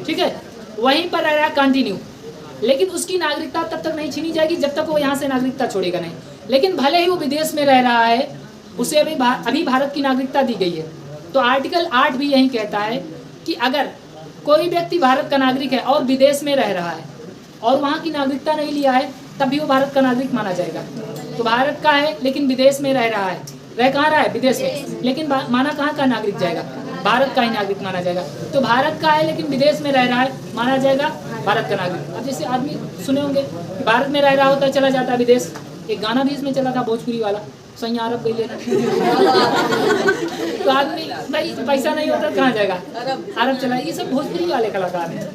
ठीक है, वहीं पर रह रहा है कंटिन्यू, लेकिन उसकी नागरिकता तब तक नहीं छीनी जाएगी जब तक वो यहाँ से नागरिकता छोड़ेगा नहीं। लेकिन भले ही वो विदेश में रह रहा है, उसे अभी भारत की नागरिकता दी गई है। तो आर्टिकल 8 भी यही कहता है कि अगर कोई व्यक्ति भारत का नागरिक है और विदेश में रह रहा है और वहाँ की नागरिकता नहीं लिया है, तब भी वो भारत का नागरिक माना जाएगा। तो भारत का है लेकिन विदेश में रह रहा है, रह कहाँ रहा है, विदेश में, लेकिन माना कहाँ का नागरिक जाएगा, भारत का ही नागरिक माना जाएगा। तो भारत का है लेकिन विदेश में रह रहा है, माना जाएगा भारत का नागरिक। अब जैसे आदमी सुने होंगे कि भारत में रह रहा होता है, चला जाता है विदेश। एक गाना भी इसमें चला था भोजपुरी वाला, सैया अरब गई लेना। तो आदमी भाई पैसा नहीं होता कहाँ जाएगा, अरब चला। ये सब भोजपुरी वाले कलाकार हैं,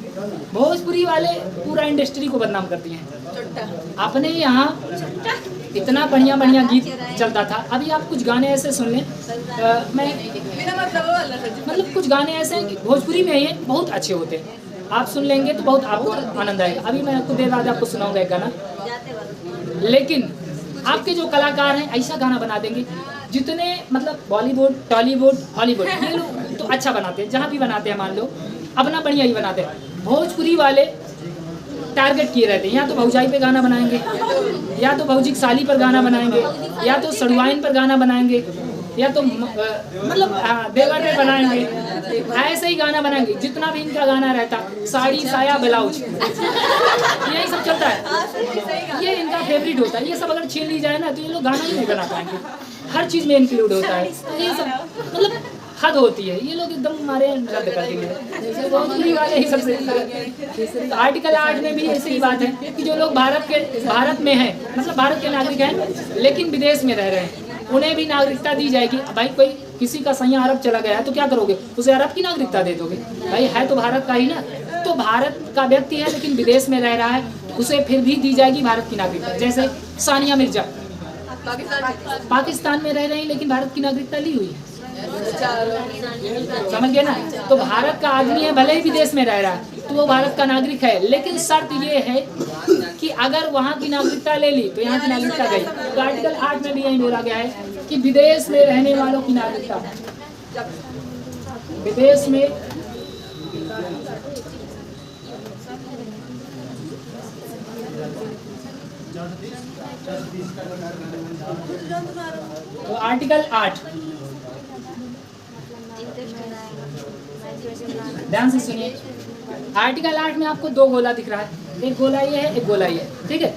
भोजपुरी वाले पूरा इंडस्ट्री को बदनाम करती हैं। अपने यहाँ इतना बढ़िया बढ़िया गीत चलता था। अभी आप कुछ गाने ऐसे सुन लें, मैं मतलब कुछ गाने ऐसे हैं कि भोजपुरी में ये बहुत अच्छे होते हैं, आप सुन लेंगे तो बहुत आपको आनंद आएगा। अभी मैं आपको देर बाद आपको सुनाऊंगा एक गाना, लेकिन आपके जो कलाकार हैं ऐसा गाना बना देंगे, जितने मतलब बॉलीवुड, टॉलीवुड, हॉलीवुड ये लोग तो अच्छा बनाते हैं, जहाँ भी बनाते हैं मान लो अपना बढ़िया ही बनाते हैं। भोजपुरी वाले टारगेट किए रहते हैं, या तो भौजाई पे गाना बनाएंगे, या तो भौजी की साली पर गाना बनाएंगे, या तो सड़ुआइन पर गाना बनाएंगे, या तो मतलब देवर पे बनाएंगे, ऐसे ही गाना बनाएंगे। जितना भी इनका गाना रहता, साड़ी साया ब्लाउज यही सब चलता है, ये इनका फेवरेट होता है। ये सब अगर छीन ली जाए ना तो ये लोग गाना ही नहीं बना पाएंगे, हर चीज़ में इंक्लूड होता है। ये सब मतलब हद होती है, ये लोग एकदम हमारे रद्द कर देंगे भोजपुरी वाले ही सबसे। तो आर्टिकल 8 में भी ऐसी ही बात है कि जो लोग भारत में हैं, मतलब भारत के नागरिक हैं लेकिन विदेश में रह रहे हैं, उन्हें भी नागरिकता दी जाएगी। भाई कोई किसी का सैया अरब चला गया है तो क्या करोगे, उसे अरब की नागरिकता दे दोगे? भाई है तो भारत का ही ना। तो भारत का व्यक्ति है लेकिन विदेश में रह रहा है, उसे फिर भी दी जाएगी भारत की नागरिकता। जैसे सानिया मिर्जा पाकिस्तान में रह रही है लेकिन भारत की नागरिकता ली हुई है, समझ गए ना। तो भारत का आदमी है, भले ही विदेश में रह रहा है तो वो भारत का नागरिक है, लेकिन शर्त ये है कि अगर वहाँ की नागरिकता ले ली तो यहाँ की नागरिकता गई। तो आर्टिकल 8 में भी यही बोला गया है कि विदेश में रहने वालों की नागरिकता, विदेश में तो आर्टिकल 8 ध्यान से सुनिए। आर्टिकल 8 में आपको दो गोला दिख रहा है, एक गोला ये है, एक गोला ये है, ठीक है।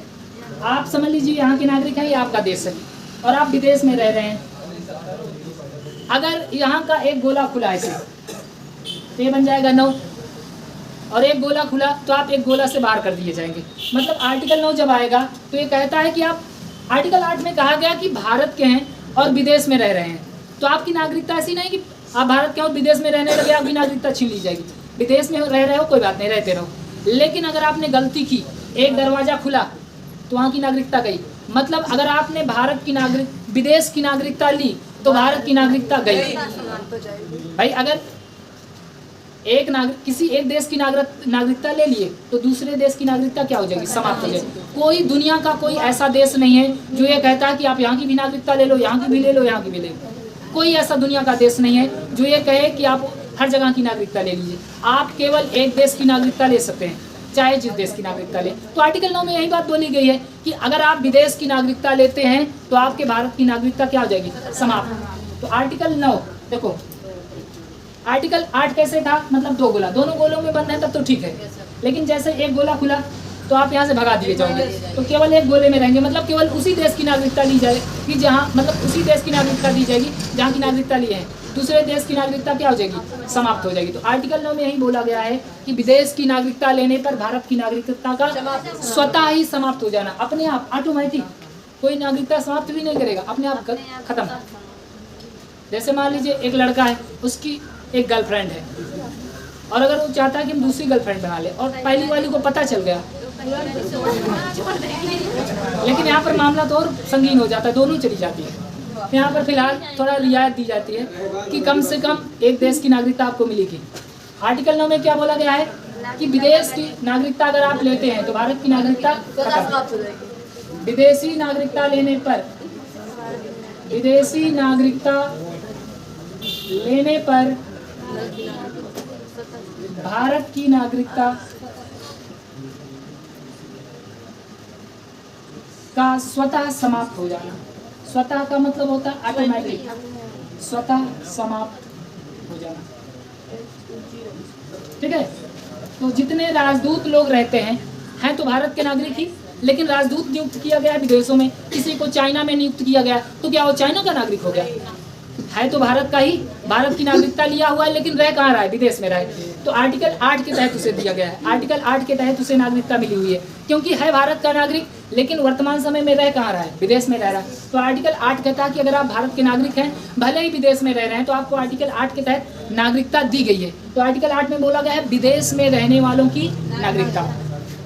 आप समझ लीजिए यहाँ के नागरिक हैं, ये आपका देश है और आप विदेश में रह रहे हैं। अगर यहाँ का एक गोला खुला ऐसे तो ये बन जाएगा 9, और एक गोला खुला तो आप एक गोला से बाहर कर दिए जाएंगे। मतलब आर्टिकल 9 जब आएगा तो ये कहता है कि आप, आर्टिकल 8 में कहा गया कि भारत के हैं और विदेश में रह रहे हैं, तो आपकी नागरिकता ऐसी नहीं कि आप भारत के और विदेश में रहने लगे आपकी नागरिकता छीन ली जाएगी। विदेश में रह रहे हो कोई बात नहीं, रहते रहो, लेकिन अगर आपने गलती की, एक दरवाज़ा खुला तो वहाँ की नागरिकता गई। मतलब अगर आपने भारत की विदेश की नागरिकता ली तो भारत की नागरिकता गई। भाई अगर किसी एक देश की नागरिकता ले लिए तो दूसरे देश की नागरिकता क्या हो जाएगी, समाप्त हो जाएगी। कोई दुनिया का कोई ऐसा देश नहीं है जो ये कहता है कि आप यहाँ की भी नागरिकता ले लो, यहाँ की भी ले लो, यहाँ की भी ले लो। कोई ऐसा दुनिया का देश नहीं है जो ये कहे कि आप हर जगह की नागरिकता ले लीजिए। आप केवल एक देश की नागरिकता ले सकते हैं, चाहे जिस देश की नागरिकता ले। तो आर्टिकल 9 में यही बात बोली गई है कि अगर आप विदेश की नागरिकता लेते हैं तो आपके भारत की नागरिकता क्या हो जाएगी, समाप्त। तो आर्टिकल 9 देखो, आर्टिकल 8 कैसे था, मतलब दो गोला, दोनों गोलों में बंद है तब तो ठीक है, लेकिन जैसे एक गोला खुला तो आप यहाँ से भगा दिए जाओगे, तो केवल एक गोले में रहेंगे। मतलब केवल उसी देश की नागरिकता ली जाएगी जहाँ, मतलब उसी देश की नागरिकता दी जाएगी जहाँ की नागरिकता ली है, दूसरे देश की नागरिकता क्या हो जाएगी, समाप्त हो जाएगी। तो आर्टिकल 9 में यही बोला गया है कि विदेश की नागरिकता लेने पर भारत की नागरिकता का स्वतः ही समाप्त हो जाना, अपने आप ऑटोमेटिक, कोई नागरिकता समाप्त भी नहीं करेगा, अपने आप खत्म। जैसे मान लीजिए एक लड़का है, उसकी एक गर्लफ्रेंड है, और अगर वो चाहता है कि हम दूसरी गर्लफ्रेंड बना ले और पहली वाली को पता चल गया, लेकिन यहाँ पर मामला तो और संगीन हो जाता है, दोनों चली जाती है। यहाँ पर फिलहाल थोड़ा रियायत दी जाती है कि कम से कम एक देश की नागरिकता आपको मिलेगी। आर्टिकल 9 में क्या बोला गया है कि विदेश की नागरिकता अगर आप लेते हैं तो भारत की नागरिकता खत्म। विदेशी नागरिकता लेने पर भारत की नागरिकता का स्वतः समाप्त हो जाना। स्वतः का मतलब होता है ऑटोमेटिक, स्वतः समाप्त हो जाना। ठीक है, तो जितने राजदूत लोग रहते हैं तो भारत के नागरिक ही, लेकिन राजदूत नियुक्त किया गया है विदेशों में, किसी को चाइना में नियुक्त किया गया तो क्या वो चाइना का नागरिक हो गया? है तो भारत का ही, भारत की नागरिकता लिया हुआ है लेकिन रह कहाँ रहा है? विदेश में रहा है। तो आर्टिकल 8 के तहत उसे दिया गया है। आर्टिकल 8 के तहत उसे नागरिकता मिली हुई है क्योंकि है भारत का नागरिक, लेकिन वर्तमान समय में रह कहाँ रहा है? विदेश में रह रहा है। तो आर्टिकल 8 कहता है कि अगर आप भारत के नागरिक हैं, भले ही विदेश में रह रहे हैं, तो आपको आर्टिकल 8 के तहत नागरिकता दी गई है। तो आर्टिकल 8 में बोला गया है विदेश में रहने वालों की नागरिकता।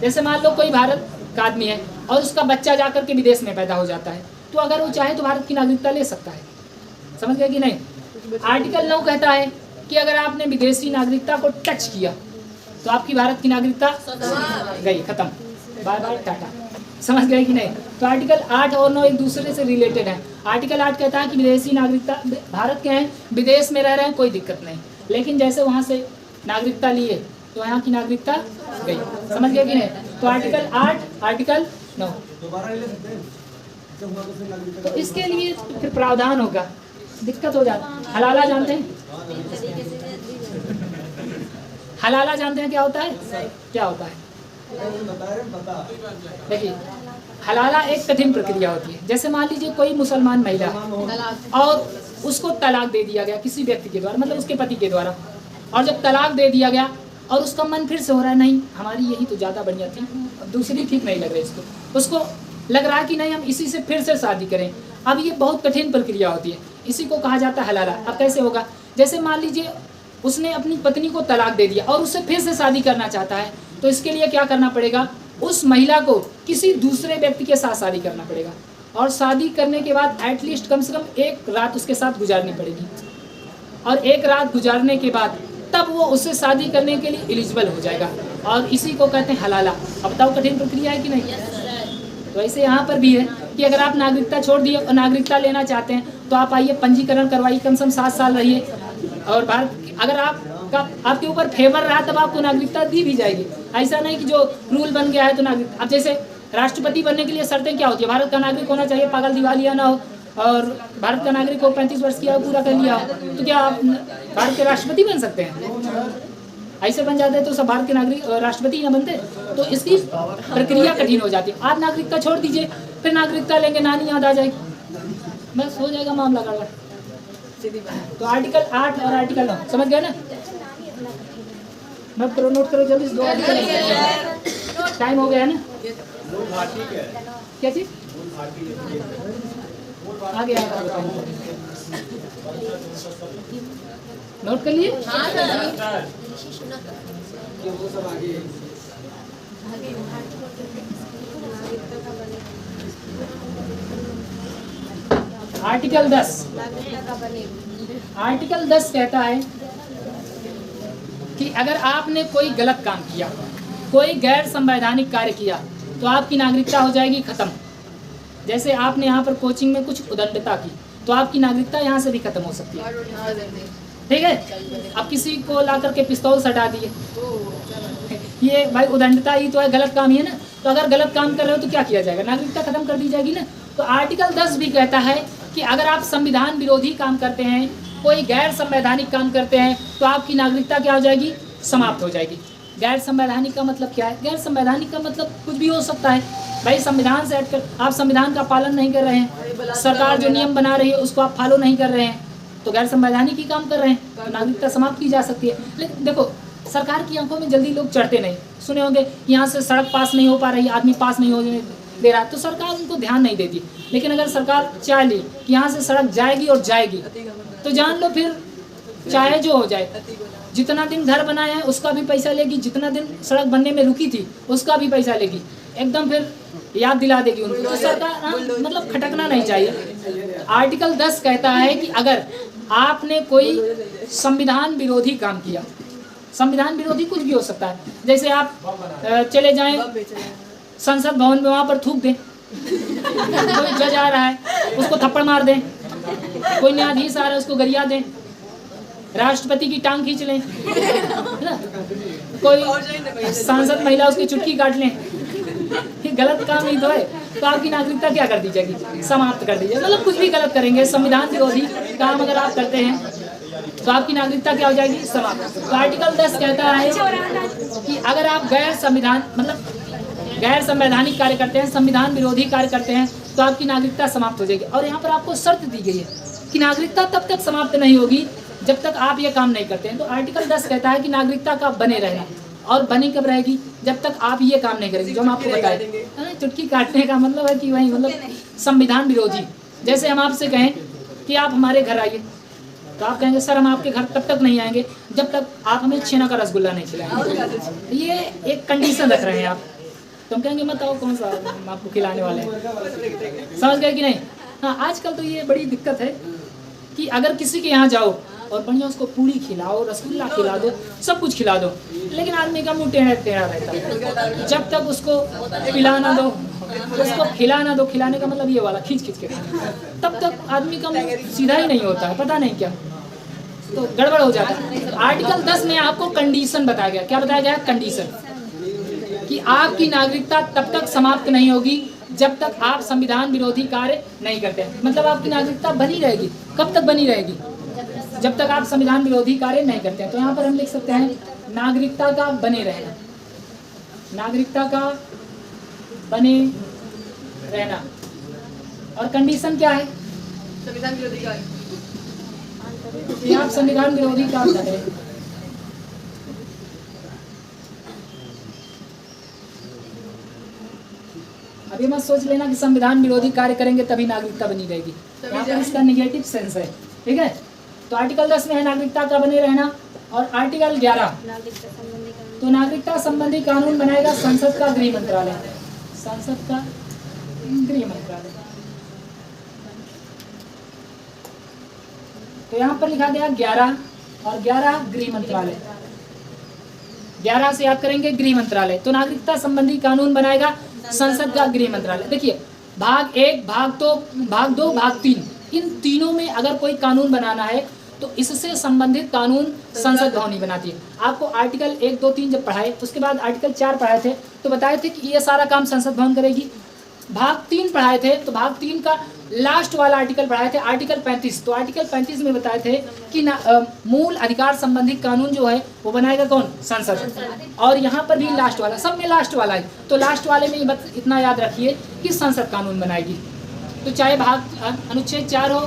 जैसे मान लो कोई भारत का आदमी है और उसका बच्चा जाकर के विदेश में पैदा हो जाता है, तो अगर वो चाहे तो भारत की नागरिकता ले सकता है। समझ गए कि नहीं? आर्टिकल 9 कहता है कि अगर आपने विदेशी नागरिकता को टच किया तो आपकी भारत की नागरिकता गई, खत्म, बाय बाय टाटा। समझ गए कि नहीं? तो आर्टिकल 8 और 9 एक दूसरे से रिलेटेड है। आर्टिकल 8 कहता है कि विदेशी नागरिकता भारत के हैं, विदेश में रह रहे हैं, कोई दिक्कत नहीं, लेकिन जैसे वहाँ से नागरिकता लिए तो यहाँ की नागरिकता गई। समझ गए कि नहीं? तो आर्टिकल 8 आर्टिकल 9 तो इसके लिए फिर प्रावधान होगा, दिक्कत हो जाती। हलाला जानते हैं? हलाला जानते हैं क्या होता है? क्या होता है? देखिए, हलाला एक कठिन प्रक्रिया होती है। जैसे मान लीजिए कोई मुसलमान महिला और उसको तलाक दे दिया गया किसी व्यक्ति के द्वारा, मतलब उसके पति के द्वारा, और जब तलाक दे दिया गया और उसका मन फिर से हो रहा है नहीं हमारी यही तो ज़्यादा बढ़िया थी, अब दूसरी ठीक नहीं लग रही उसको लग रहा है कि नहीं हम इसी से फिर से शादी करें। अब ये बहुत कठिन प्रक्रिया होती है, इसी को कहा जाता है हलाला। अब कैसे होगा? जैसे मान लीजिए उसने अपनी पत्नी को तलाक दे दिया और उससे फिर से शादी करना चाहता है, तो इसके लिए क्या करना पड़ेगा? उस महिला को किसी दूसरे व्यक्ति के साथ शादी करना पड़ेगा, और शादी करने के बाद एटलीस्ट कम से कम एक रात उसके साथ गुजारनी पड़ेगी, और एक रात गुजारने के बाद तब वो उससे शादी करने के लिए एलिजिबल हो जाएगा, और इसी को कहते हैं हलाला। अब बताओ कठिन प्रक्रिया है कि नहीं? तो ऐसे यहाँ पर भी है कि अगर आप नागरिकता छोड़ दिए और नागरिकता लेना चाहते हैं तो आप आइए, पंजीकरण करवाइए, कम से कम 7 साल रहिए, और भारत अगर आपके ऊपर फेवर रहा तब आपको नागरिकता दी भी जाएगी। ऐसा नहीं कि जो रूल बन गया है तो नागरिकता। अब जैसे राष्ट्रपति बनने के लिए शर्तें क्या होती है? भारत का नागरिक होना चाहिए, पागल दिवालिया ना हो, और भारत का नागरिक हो, 35 वर्ष की आयु पूरा कर लिया हो, तो क्या आप भारत के राष्ट्रपति बन सकते हैं? ऐसे बन जाते तो सब भारत के नागरिक राष्ट्रपति न बनते। तो इसकी प्रक्रिया कठिन हो जाती है। आप नागरिकता छोड़ दीजिए, फिर नागरिकता लेंगे, नानी याद आ जाएगी, बस हो जाएगा मामला गड़बड़। तो आर्टिकल 8 और आर्टिकल 9 समझ गए ना? मत करो, नोट करो जल्दी, 2 आर्टिकल टाइम हो गया है ना? क्या चीज आगे नोट कर लिए? आर्टिकल 10 आर्टिकल 10 कहता है कि अगर आपने कोई गलत काम किया, कोई गैर संवैधानिक कार्य किया, तो आपकी नागरिकता हो जाएगी खत्म। जैसे आपने यहाँ पर कोचिंग में कुछ उद्दंडता की तो आपकी नागरिकता यहाँ से भी खत्म हो सकती है। ठीक है? अब किसी को ला करके पिस्तौल सटा दिए, ये भाई उद्दंडता ही तो है, गलत काम ही है ना। तो अगर गलत काम कर रहे हो तो क्या किया जाएगा? नागरिकता खत्म कर दी जाएगी ना। तो आर्टिकल 10 भी कहता है कि अगर आप संविधान विरोधी काम करते हैं, कोई गैर संवैधानिक काम करते हैं, तो आपकी नागरिकता क्या हो जाएगी? समाप्त हो जाएगी। गैर संवैधानिक का मतलब क्या है? गैर संवैधानिक का मतलब कुछ भी हो सकता है भाई। संविधान से हटकर आप संविधान का पालन नहीं कर रहे हैं, सरकार जो नियम बना रही है उसको आप फॉलो नहीं कर रहे हैं, तो गैर संवैधानिक ही काम कर रहे हैं, तो नागरिकता समाप्त की जा सकती है। लेकिन देखो, सरकार की आंखों में जल्दी लोग चढ़ते नहीं। सुने होंगे यहाँ से सड़क पास नहीं हो पा रही, आदमी पास नहीं हो दे रहा, तो सरकार उनको ध्यान नहीं देती। लेकिन अगर सरकार चाह ली कि यहाँ से सड़क जाएगी और जाएगी, तो जान लो फिर चाहे जो हो जाए, जितना दिन घर बनाया है उसका भी पैसा लेगी, जितना दिन सड़क बनने में रुकी थी उसका भी पैसा लेगी, एकदम फिर याद दिला देगी उनको। तो सरकार मतलब खटकना नहीं चाहिए। आर्टिकल 10 कहता है कि अगर आपने कोई संविधान विरोधी काम किया, संविधान विरोधी कुछ भी हो सकता है, जैसे आप चले जाएं संसद भवन में, वहाँ पर थूक दें, कोई जज आ रहा है उसको थप्पड़ मार दें, कोई न्यायाधीश आ रहा है उसको गरिया दें, राष्ट्रपति की टांग खींच लें, है ना, कोई सांसद महिला उसकी चुटकी काट लें, ये गलत काम ही तो है, तो आपकी नागरिकता क्या कर दी जाएगी? समाप्त कर दी जाएगी। मतलब कुछ भी गलत करेंगे, संविधान विरोधी काम अगर आप करते हैं तो आपकी नागरिकता क्या हो जाएगी? समाप्त। तो आर्टिकल 10 कहता है कि अगर आप गैर संवैधानिक कार्य करते हैं, संविधान विरोधी कार्य करते हैं, तो आपकी नागरिकता समाप्त हो जाएगी। और यहाँ पर आपको शर्त दी गई है कि नागरिकता तब तक समाप्त नहीं होगी जब तक आप ये काम नहीं करते हैं। तो आर्टिकल 10 कहता है कि नागरिकता का बने रहना, और बनी कब रहेगी? जब तक आप ये काम नहीं करेंगे जो हम आपको बताए। चुटकी काटने का मतलब है कि वही मतलब संविधान विरोधी। जैसे हम आपसे कहें कि आप हमारे घर आइए, तो आप कहेंगे सर हम आपके घर तब तक नहीं आएंगे जब तक आप हमें छेना का रसगुल्ला नहीं खिलाएंगे। ये एक कंडीशन रख रहे हैं आप, तो हम कहेंगे मत आओ, कौन सा हम आपको खिलाने वाले हैं। समझ गए कि नहीं? हाँ, आजकल तो ये बड़ी दिक्कत है कि अगर किसी के यहाँ जाओ और बढ़िया उसको पूरी खिलाओ, रसगुल्ला खिला दो, सब कुछ खिला दो, लेकिन आदमी का मुँह टेढ़ा टेढ़ा रहता है। जब तक उसको खिलाना दो, उसको खिलाना दो, खिलाने का मतलब ये वाला खींच खींच के, तब तक आदमी का मुँह सीधा ही नहीं होता है, पता नहीं क्या, तो गड़बड़ हो जाता है। आर्टिकल 10 में आपको कंडीशन बताया गया। क्या बताया गया? कंडीशन, कि आपकी नागरिकता तब तक समाप्त नहीं होगी जब तक आप संविधान विरोधी कार्य नहीं करते। मतलब आपकी नागरिकता बनी रहेगी। कब तक बनी रहेगी? जब तक आप संविधान विरोधी कार्य नहीं करते हैं। तो यहाँ पर हम लिख सकते हैं नागरिकता का बने रहना, नागरिकता का बने रहना। और कंडीशन क्या है? संविधान विरोधी कार्य, आप संविधान विरोधी काम कर रहे हैं। अभी मत सोच लेना कि संविधान विरोधी कार्य करेंगे तभी नागरिकता बनी रहेगी। यहाँ पर इसका नेगेटिव सेंस है, ठीक है। तो आर्टिकल 10 में है नागरिकता का बने रहना। और आर्टिकल 11, तो नागरिकता संबंधी कानून बनाएगा संसद का गृह मंत्रालय, संसद का गृह मंत्रालय। तो यहाँ पर लिखा गया 11 और 11 गृह मंत्रालय। 11 से याद करेंगे गृह मंत्रालय। तो नागरिकता संबंधी कानून बनाएगा संसद का गृह मंत्रालय। देखिए भाग 1, भाग 2, भाग 3, इन तीनों में अगर कोई कानून बनाना है तो इससे संबंधित कानून संसद भवन ही बनाती है। आपको आर्टिकल 1, 2, 3 जब पढ़ाए, उसके बाद आर्टिकल 4 पढ़ाए थे तो बताए थे कि ये सारा काम संसद भवन करेगी। भाग 3 पढ़ाए थे तो भाग 3 का लास्ट वाला आर्टिकल पढ़ाए थे, आर्टिकल 35। तो आर्टिकल 35 में बताए थे कि मूल अधिकार संबंधी कानून जो है वो बनाएगा कौन? संसद। और यहाँ पर भी लास्ट वाला, सब में लास्ट वाला है। तो लास्ट वाले में बस इतना याद रखिए कि संसद कानून बनाएगी। तो चाहे भाग अनुच्छेद 4 हो,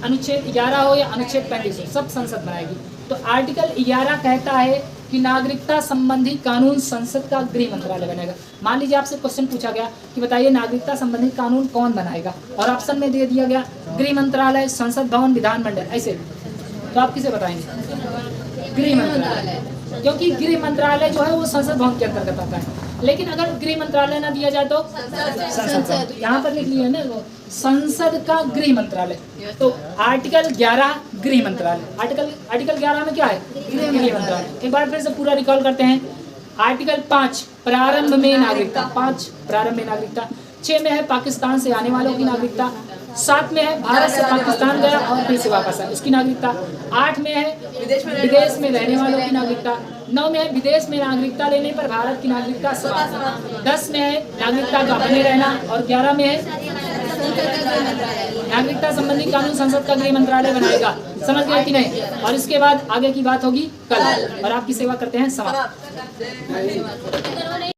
अनुच्छेद 11 हो या अनुच्छेद 35 हो, सब संसद बनाएगी। तो आर्टिकल 11 कहता है कि नागरिकता संबंधी कानून संसद का गृह मंत्रालय बनाएगा। मान लीजिए आपसे क्वेश्चन पूछा गया कि बताइए नागरिकता संबंधी कानून कौन बनाएगा, और ऑप्शन में दे दिया गया गृह मंत्रालय, संसद भवन, विधानमंडल, ऐसे। तो आप किसे बताएंगे? गृह मंत्रालय, क्योंकि गृह मंत्रालय जो है वो संसद भवन के अंतर्गत आता है। लेकिन अगर गृह मंत्रालय ना दिया जाए तो संसद, यहाँ पर लिख लिया है ना, संसद का गृह मंत्रालय। तो आर्टिकल 11 गृह मंत्रालय। आर्टिकल 11 में क्या है? गृह मंत्रालय। एक बार फिर से पूरा रिकॉल करते हैं। आर्टिकल 5 प्रारंभ में नागरिकता, 5 प्रारंभ में नागरिकता। 6 में है पाकिस्तान से आने वालों की नागरिकता। 7 में है भारत से पाकिस्तान गया और फिर से वापस आया उसकी नागरिकता। 8 में है विदेश में रहने वालों की नागरिकता। 9 में है विदेश में नागरिकता लेने पर भारत की नागरिकता समाप्त। 10 में है नागरिकता का बने रहना। और 11 में है नागरिकता संबंधी कानून संसद का गृह मंत्रालय बनाएगा। समझ गए कि नहीं? और इसके बाद आगे की बात होगी कल। और आपकी सेवा करते हैं समाप्त।